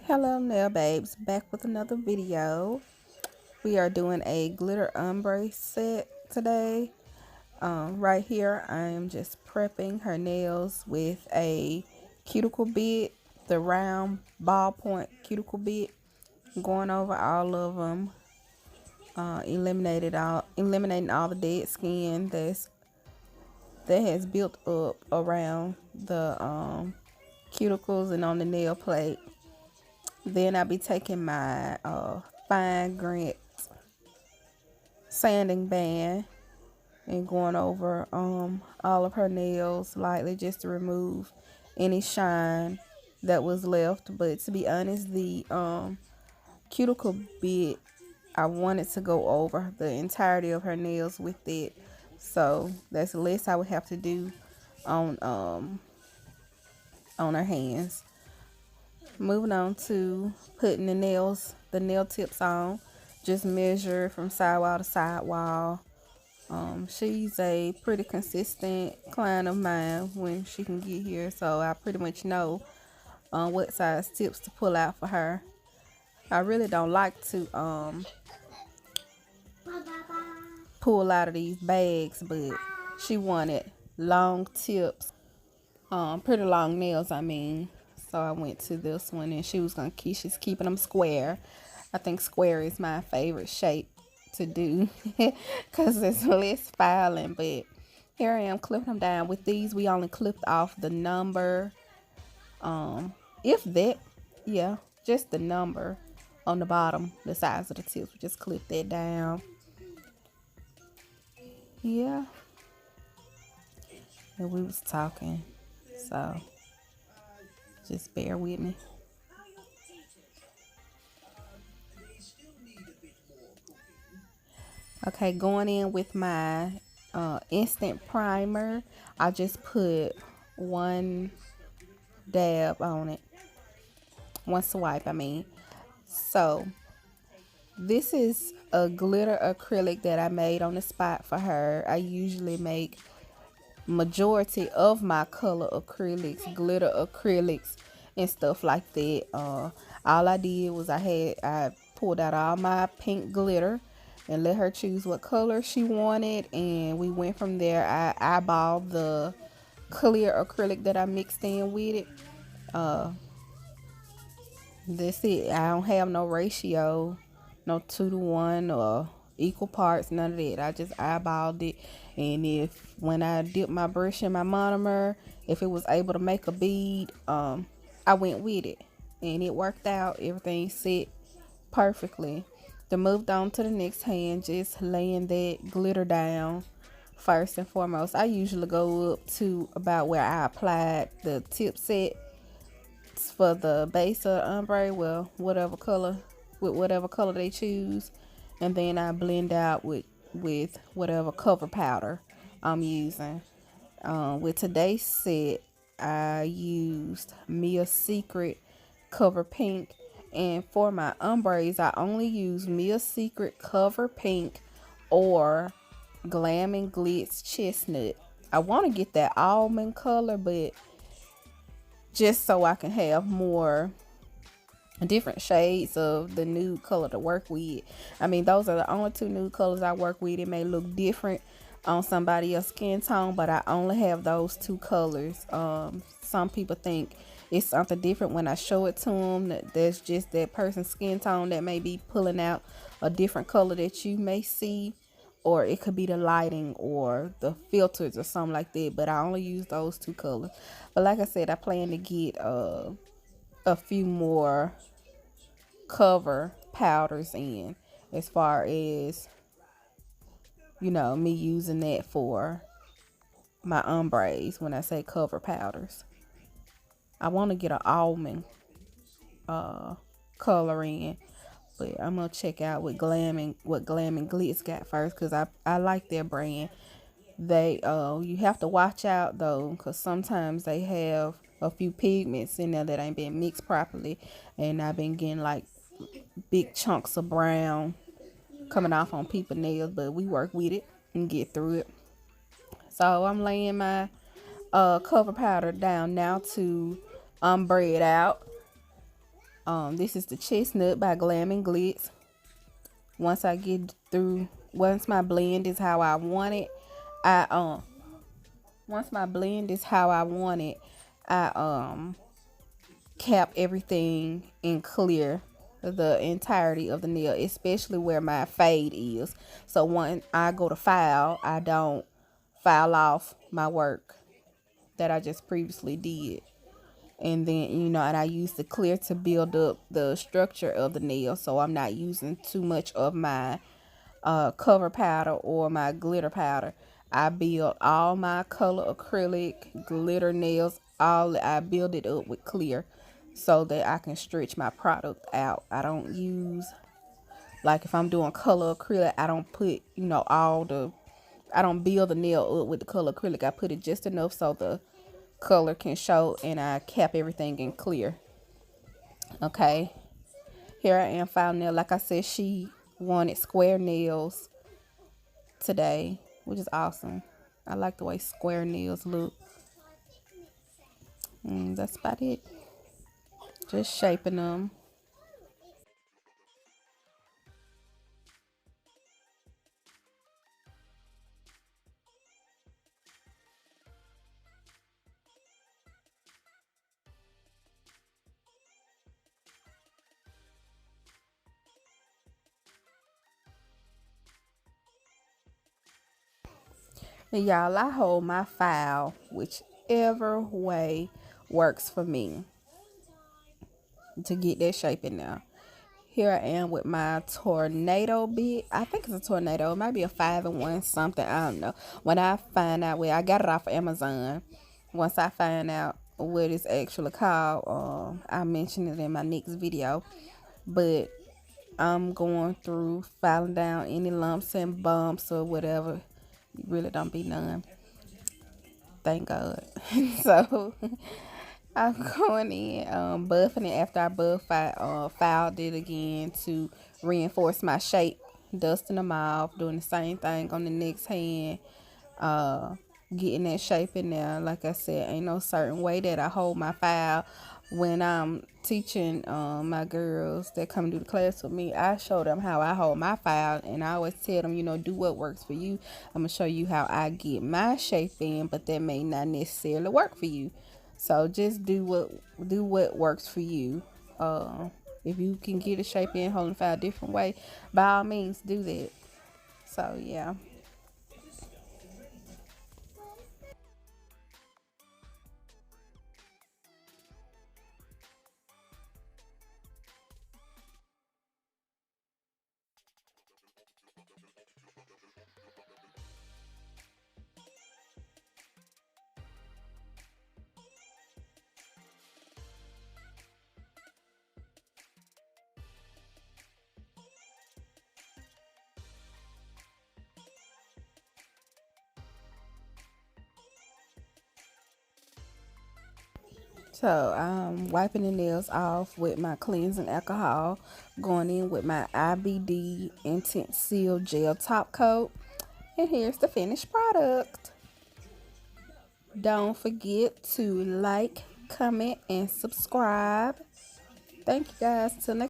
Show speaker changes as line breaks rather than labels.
Hello nail babes, back with another video. We are doing a glitter ombre set today. Right here I am just prepping her nails with a cuticle bit, the round ballpoint cuticle bit, going over all of them, eliminating all the dead skin that has built up around the cuticles and on the nail plate. Then I'll be taking my fine grit sanding band and going over all of her nails lightly just to remove any shine that was left. But to be honest, the cuticle bit, I wanted to go over the entirety of her nails with it, so that's the least I would have to do on her hands. Moving on to putting the nail tips on. Just measure from sidewall to sidewall. She's a pretty consistent client of mine when she can get here, so I pretty much know what size tips to pull out for her. I really don't like to pull out of these bags, but she wanted long tips, pretty long nails, I mean. So I went to this one, and she's keeping them square. I think square is my favorite shape to do because it's less filing. But here I am clipping them down. With these, we only clipped off the number, if that, yeah, just the number on the bottom, the size of the tips. We just clip that down. Yeah, and we was talking, so just bear with me. Okay, going in with my instant primer, I just put one dab on it, one swipe, I mean. So this is a glitter acrylic that I made on the spot for her. I usually make majority of my color acrylics, glitter acrylics and stuff like that. All I did was I pulled out all my pink glitter and let her choose what color she wanted, and we went from there. I eyeballed the clear acrylic that I mixed in with it. That's it. I don't have no ratio, no 2 to 1 or equal parts, none of that. I just eyeballed it, and if when I dipped my brush in my monomer, if it was able to make a bead, I went with it, and it worked out. Everything set perfectly. Then moved on to the next hand, just laying that glitter down first and foremost. I usually go up to about where I applied the tip set for the base of the ombre, well, whatever color, with whatever color they choose, and then I blend out with whatever cover powder I'm using. With today's set, I used Mia's Secret Cover Pink, and for my ombres, I only use Mia's Secret Cover Pink or Glam and Glitz Chestnut. I want to get that almond color, but just so I can have more different shades of the nude color to work with. I mean, those are the only two nude colors I work with. It may look different on somebody else's skin tone, but I only have those two colors. Some people think it's something different when I show it to them. That's just that person's skin tone that may be pulling out a different color that you may see, or it could be the lighting or the filters or something like that. But I only use those two colors. But like I said, I plan to get a few more cover powders in, as far as, you know, me using that for my ombres. When I say cover powders, I want to get an almond color in, but I'm gonna check out what Glam and Glitz got first, because I like their brand. They you have to watch out though, because sometimes they have a few pigments in there that ain't been mixed properly, and I've been getting like big chunks of brown coming off on people nails, but we work with it and get through it. So I'm laying my cover powder down now to ombre it out. This is the Chestnut by Glam and Glitz. Once I get through, once my blend is how I want it, I once my blend is how I want it, I cap everything in clear the entirety of the nail, especially where my fade is. So when I go to file, I don't file off my work that I just previously did. And then, and I use the clear to build up the structure of the nail, so I'm not using too much of my cover powder or my glitter powder. I build all my color acrylic glitter nails, all I build it up with clear so that I can stretch my product out. I don't use, like, if I'm doing color acrylic, I don't put, I don't build the nail up with the color acrylic. I put it just enough so the color can show, and I cap everything in clear. Okay, here I am file nail. Like I said, she wanted square nails today, which is awesome. I like the way square nails look. That's about it. Just shaping them. And y'all, I hold my file whichever way works for me to get that shape in there. Here I am with my tornado bit. I think it's a tornado. It might be a 5-in-1 something. I don't know. When I find out where I got it off of Amazon, once I find out what it's actually called, I'll mention it in my next video. But I'm going through filing down any lumps and bumps or whatever. Really don't be none. Thank God. So I'm going in, buffing it. After I buff, I filed it again to reinforce my shape, dusting them off, doing the same thing on the next hand, getting that shape in there. Like I said, ain't no certain way that I hold my file. When I'm teaching my girls that come to the class with me, I show them how I hold my file, and I always tell them, do what works for you. I'm gonna show you how I get my shape in, but that may not necessarily work for you. So just do what works for you. If you can get a shape in holding file a different way, by all means do that. So yeah. So I'm wiping the nails off with my cleansing alcohol, going in with my IBD Intense Seal Gel Top Coat, and here's the finished product. Don't forget to like, comment, and subscribe. Thank you guys. Till next